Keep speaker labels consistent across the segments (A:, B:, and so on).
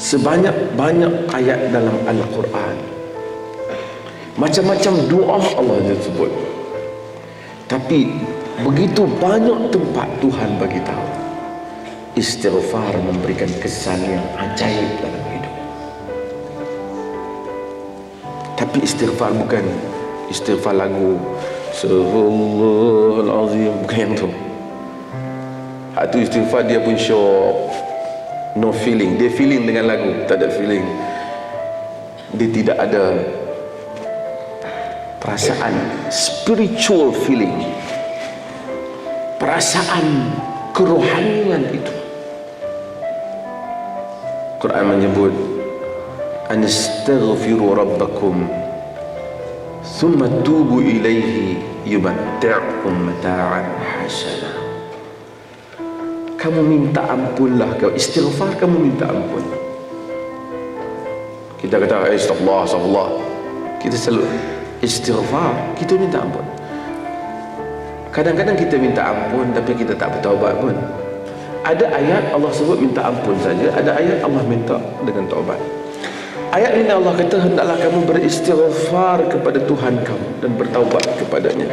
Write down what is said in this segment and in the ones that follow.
A: Sebanyak-banyak ayat dalam Al-Quran, macam-macam doa Allah disebut. Tapi begitu banyak tempat Tuhan bagi tahu istighfar memberikan kesan yang ajaib dalam hidup. Tapi istighfar bukan istighfar lagu Astaghfirullahalazim, bukan yang tu. Hak tu istighfar dia pun syok, no feeling. Dia feeling dengan lagu, tak ada feeling. Dia tidak ada perasaan, spiritual feeling, perasaan kerohanian itu. Quran menyebut anastaghfiru rabbakum thumma tubu ilaihi yumatti'ukum mata'an hasana. Kamu minta ampunlah, kau istighfar, kamu minta ampun. Kita kata astagfirullah, astagfirullah, kita selalu istighfar, kita minta ampun. Kadang-kadang kita minta ampun tapi kita tak bertaubat pun. Ada ayat Allah sebut minta ampun saja, ada ayat Allah minta dengan taubat. Ayat ini Allah kata hendaklah kamu beristighfar kepada Tuhan kamu dan bertaubat kepadanya,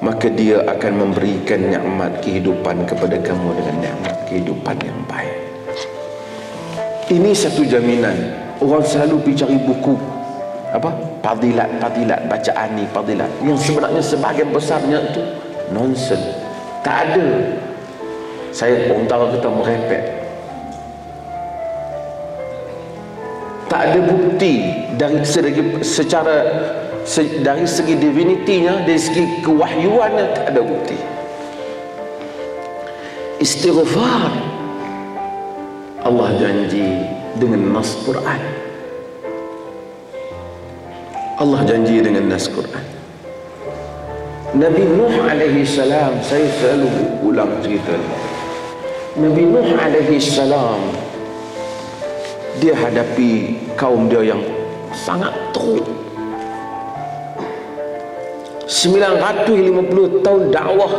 A: maka dia akan memberikan nikmat kehidupan kepada kamu dengan nikmat kehidupan yang baik. Ini satu jaminan. Orang selalu pergi cari buku apa? Fadilat, bacaan ni fadilat, yang sebenarnya sebahagian besarnya itu nonsen. Tak ada. Saya orang tahu kita merepek. Tak ada bukti dari dari segi divinitinya, dari segi kewahyuannya, tak ada bukti. Istighfar Allah janji dengan nas Quran. Allah janji dengan nas Quran. Nabi Nuh alaihi salam, saya selalu ulang cerita Nabi Nuh alaihi salam. Dia hadapi kaum dia yang sangat teruk. 950 tahun dakwah,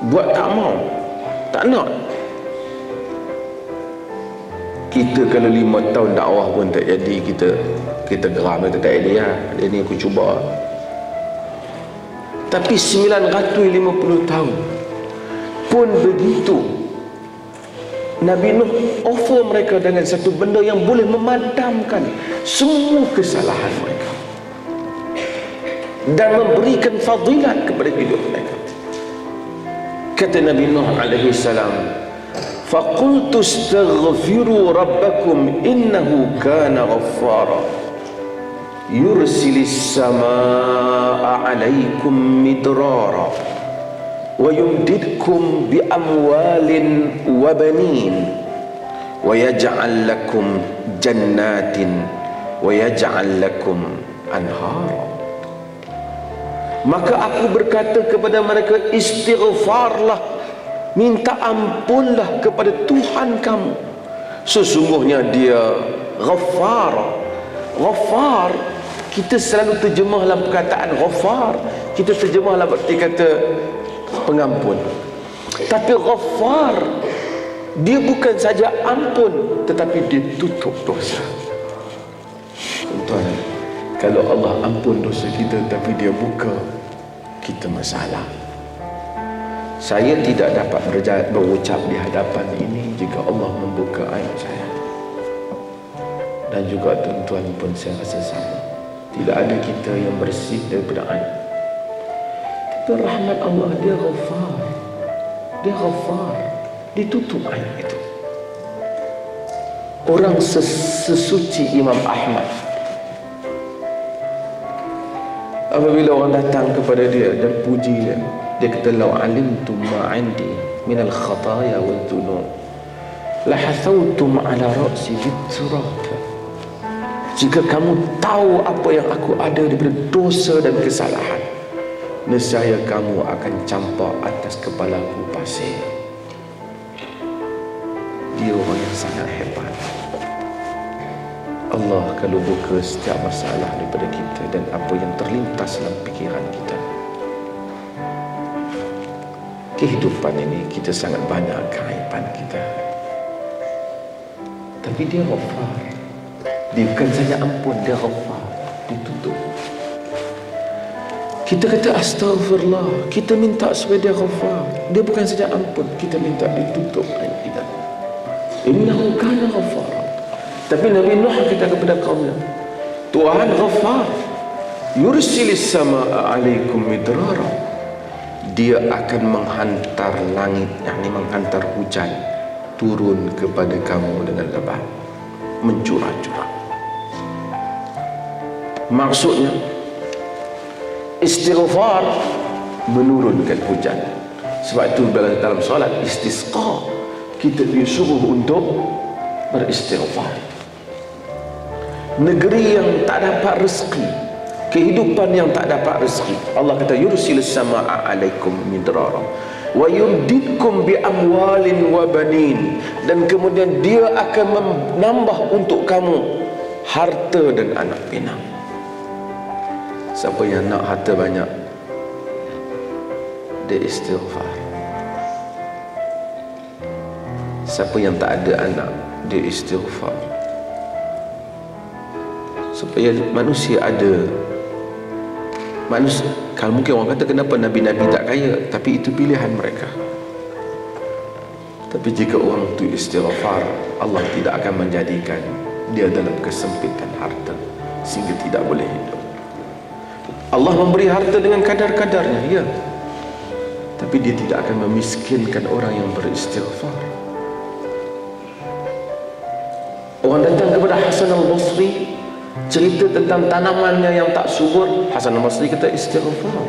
A: buat tak mau, tak nak. Kita kalau 5 tahun dakwah pun tak jadi, kita geram, kita tak jadi. Hari ni aku cuba. Tapi 950 tahun pun begitu. Nabi Nuh offer mereka dengan satu benda yang boleh memadamkan semua kesalahan mereka dan memberikan fadilat kepada hidup mereka. Kata Nabi Nuh alaihi salam, faqultu astaghfiru rabbakum innahu kana ghaffara yursilis samaa alaikum midrara wa yumdidkum bi amwalin wa banin wa yaj'al lakum jannatin wa yaj'al lakum anhara. Maka aku berkata kepada mereka, istighfarlah, minta ampunlah kepada Tuhan kamu, sesungguhnya dia Ghaffar. Ghaffar kita selalu terjemah dalam perkataan Ghaffar, kita terjemah dalam arti kata pengampun. Tapi Ghaffar, dia bukan saja ampun, tetapi dia tutup dosa. Tuan, kalau Allah ampun dosa kita tapi dia buka, kita masalah. Saya tidak dapat berucap di hadapan ini jika Allah membuka aib saya. Dan juga tuan-tuan pun saya rasa sama. Tidak ada kita yang bersih daripada aib. Tapi rahmat Allah, dia Ghaffar. Dia Ghaffar, ditutup aib itu. Orang sesuci Imam Ahmad, apabila orang datang kepada dia dan puji dia, dia kata, "Lau alimtum ma 'indi min al-khataya wal dhunub la hathawtum 'ala ra'si bit-turab." Jika kamu tahu apa yang aku ada daripada dosa dan kesalahan, nescaya kamu akan campak atas kepalaku pasir. Dia orang yang sangat hebat. Allah kalau buka setiap masalah daripada kita dan apa yang terlintas dalam fikiran kita, kehidupan ini kita sangat banyak keaiban kita. Tapi dia Ghaffar. Dia bukan saja ampun, dia Ghaffar. Ditutup. Kita kata astagfirullah, kita minta supaya dia Ghaffar. Dia bukan saja ampun, kita minta ditutup aib kita. Innahu kana Ghaffar. Tapi Nabi Nuh kata kepada kaumnya, Tuhan Ghaffar, yursilis samaa alaikum midrara. Dia akan menghantar langit, yakni menghantar hujan turun kepada kamu dengan lebat, mencurah-curah. Maksudnya istighfar menurunkan hujan. Sebab itu dalam solat istisqa kita disuruh untuk beristighfar. Negeri yang tak dapat rezeki, kehidupan yang tak dapat rezeki, Allah kata yursilis samaa alaikum midrara wa yumdidkum bi amwalin wa banin, dan kemudian dia akan menambah untuk kamu harta dan anak pinang. Siapa yang nak harta banyak, dia istighfar. Siapa yang tak ada anak, dia istighfar. Supaya manusia ada. Manusia, kalau mungkin orang kata kenapa Nabi-Nabi tak kaya, tapi itu pilihan mereka. Tapi jika orang itu istighfar, Allah tidak akan menjadikan dia dalam kesempitan harta sehingga tidak boleh hidup. Allah memberi harta dengan kadar-kadarnya, ya, tapi dia tidak akan memiskinkan orang yang beristighfar. Orang datang kepada Hasan al-Basri, cerita tentang tanamannya yang tak subur. Hasan al-Basri kata istighfar.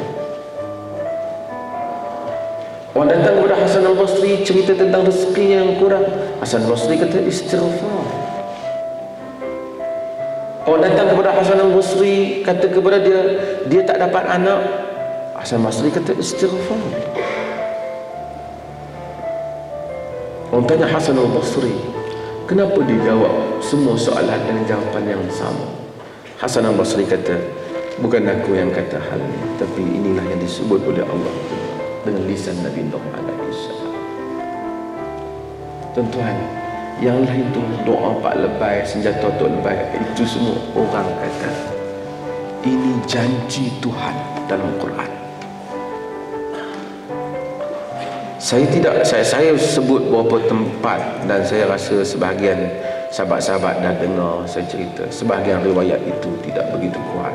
A: Orang datang kepada Hasan al-Basri, cerita tentang rezekinya yang kurang. Hasan al-Basri kata istighfar. Orang datang kepada Hasan al-Basri, kata kepada dia, dia tak dapat anak. Hasan al-Basri kata istighfar. Orang tanya Hasan al-Basri, kenapa dia jawab semua soalan dengan jawapan yang sama? Hasan al-Basri kata, bukan aku yang kata hal ini, tapi inilah yang disebut oleh Allah dengan lisan Nabi Nuh alaihi salam. Tuan-tuan, yang lain tu doa pak lebay, senjata tok lebay, itu semua orang kata ini janji Tuhan dalam Quran. Saya sebut beberapa tempat, dan saya rasa sebahagian sahabat-sahabat dah dengar saya cerita. Sebahagian riwayat itu tidak begitu kuat.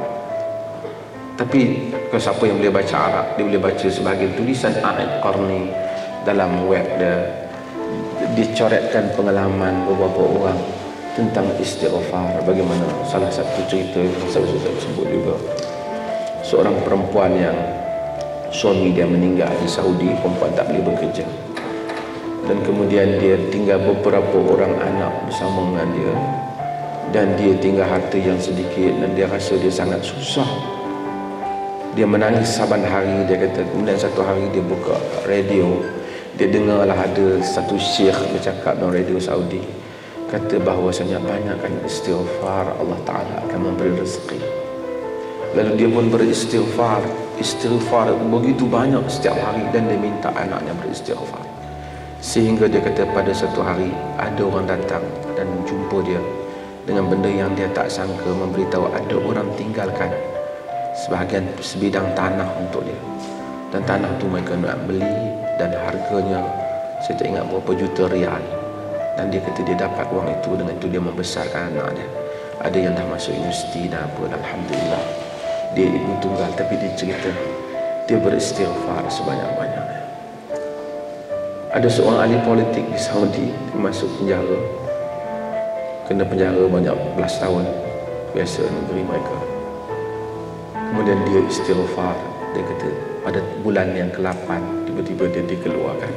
A: Tapi kalau siapa yang boleh baca Arab, dia boleh baca sebahagian tulisan A'id Qarni dalam web dia. Dicoretkan pengalaman beberapa orang tentang istighfar. Bagaimana salah satu cerita yang saya sudah sebut juga, seorang perempuan yang suami dia meninggal di Saudi, perempuan tak boleh bekerja, dan kemudian dia tinggal beberapa orang anak bersama dengan dia, dan dia tinggal harta yang sedikit, dan dia rasa dia sangat susah. Dia menangis saban hari. Dia kata kemudian satu hari dia buka radio, dia dengarlah ada satu syekh bercakap dalam radio Saudi, kata bahawasanya banyakkan istighfar, Allah Ta'ala akan memberi rezeki. Lalu dia pun beristighfar, istighfar begitu banyak setiap hari, dan dia minta anaknya beristighfar. Sehingga dia kata pada satu hari ada orang datang dan jumpa dia dengan benda yang dia tak sangka, memberitahu ada orang tinggalkan sebahagian sebidang tanah untuk dia, dan tanah tu mereka nak beli, dan harganya saya tak ingat berapa juta rial. Dan dia kata dia dapat wang itu, dengan itu dia membesarkan anak dia. Ada yang dah masuk universiti dan apa, alhamdulillah. Dia ibu tunggal, tapi dia cerita dia beristighfar sebanyak-banyaknya. Ada seorang ahli politik di Saudi, dia masuk penjara, kena penjara banyak belas tahun, biasa negeri mereka. Kemudian dia istighfar. Dia kata pada bulan yang ke-8 tiba-tiba dia dikeluarkan,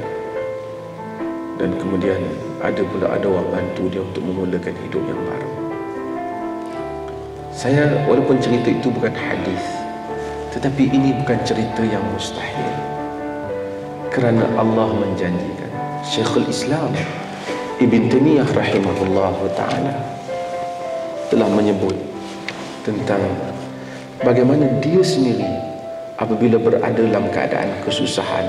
A: dan kemudian ada orang bantu dia untuk memulakan hidup yang baru. Saya, walaupun cerita itu bukan hadis, tetapi ini bukan cerita yang mustahil, kerana Allah menjanjikan. Syekhul Islam Ibn Taymiyah rahimahullah ta'ala telah menyebut tentang bagaimana dia sendiri apabila berada dalam keadaan kesusahan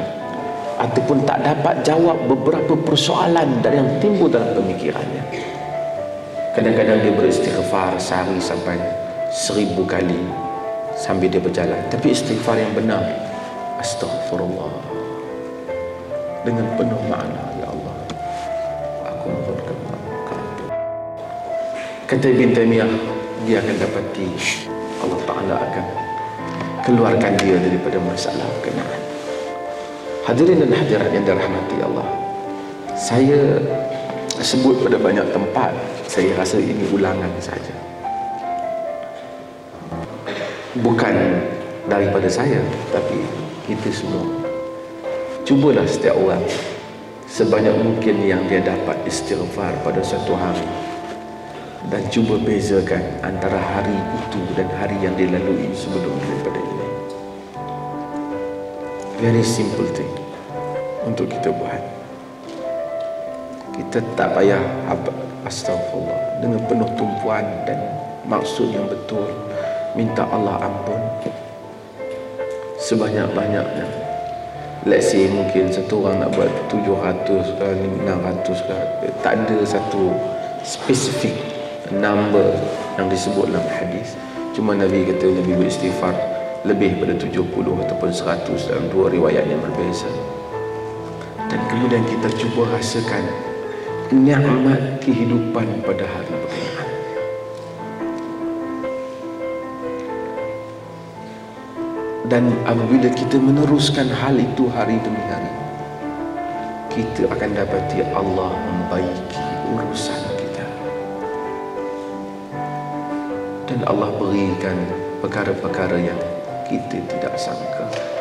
A: ataupun tak dapat jawab beberapa persoalan yang timbul dalam pemikirannya, Kadang-kadang dia beristighfar sehari sampai 1000 kali sambil dia berjalan. Tapi istighfar yang benar, astaghfirullah, dengan penuh makna, ya Allah, aku mohon kepadamu. Kata Ibn Taymiyah, dia akan dapati Allah Ta'ala akan keluarkan dia daripada masalah berkenaan. Hadirin dan hadirat yang dirahmati Allah, saya sebut pada banyak tempat. Saya rasa ini ulangan saja, bukan daripada saya, tapi kita semua. Cubalah setiap orang sebanyak mungkin yang dia dapat istighfar pada satu hari, dan cuba bezakan antara hari itu dan hari yang dia lalui sebelum daripada ini. Very simple thing untuk kita buat. Kita tak payah astagfirullah dengan penuh tumpuan dan maksud yang betul, minta Allah ampun sebanyak-banyaknya. Let's say mungkin satu orang nak buat 700 ke 600 ke, tak ada satu spesifik number yang disebut dalam hadis. Cuma Nabi kata Nabi beristighfar lebih pada 70 ataupun 100 dalam dua riwayat yang berbeza. Dan kemudian kita cuba rasakan nikmat kehidupan pada hari berkenaan. Dan apabila kita meneruskan hal itu hari demi hari, kita akan dapati Allah membaiki urusan kita, dan Allah berikan perkara-perkara yang kita tidak sangka.